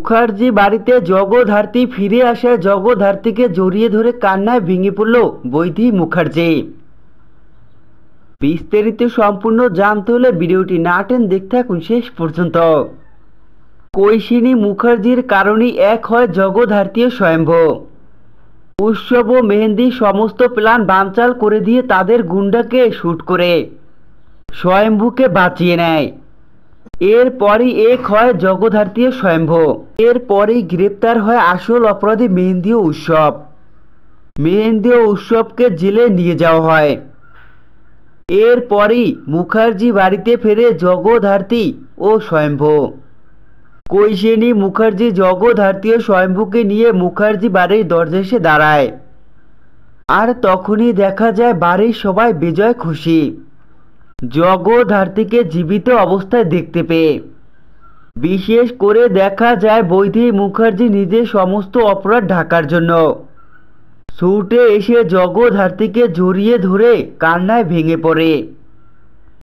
মুখার্জি বাড়িতে জগদ্ধাত্রী ফিরে আসায় জগদ্ধাত্রীকে জড়িয়ে ধরে কান্নায় ভেঙে পড়ল বৈদেহী মুখার্জি। বিস্তারিত সম্পূর্ণ জানতে হলে ভিডিওটি না টেনে দেখতে থাকুন শেষ পর্যন্ত। কৈশিনী মুখার্জির কারণেই এক হয় জগদ্ধাত্রী ও স্বয়ম্ভ। উৎসব ও মেহেন্দি সমস্ত প্ল্যান বানচাল করে দিয়ে তাদের গুন্ডাকে শুট করে স্বয়ম্ভুকে বাঁচিয়ে নেয়। এরপরই এক হয় জগদ্ধাত্রী ও স্বয়ম্ভ। এরপরই গ্রেপ্তার হয় আসল অপরাধী মেহেন্দি ও উৎসব। মেহেন্দি ও উৎসবকে জেলে নিয়ে যাওয়া হয়। এরপরই মুখার্জি বাড়িতে ফেরে জগদ্ধাত্রী ও স্বয়ম্ভ। কৈশিনী মুখার্জি জগদ্ধাত্রী ও স্বয়ম্ভুকে নিয়ে মুখার্জি বাড়ির দরজায় এসে দাঁড়ায়। আর তখনই দেখা যায় বাড়ির সবাই বেজায় খুশি জগদ্ধাত্রীকে জীবিত অবস্থায় দেখতে পেয়ে। বিশেষ করে দেখা যায় বৈদেহী মুখার্জি নিজের সমস্ত অপরাধ ঢাকার জন্য ছুটে এসে জগদ্ধাত্রীকে জড়িয়ে ধরে কান্নায় ভেঙে পড়ে।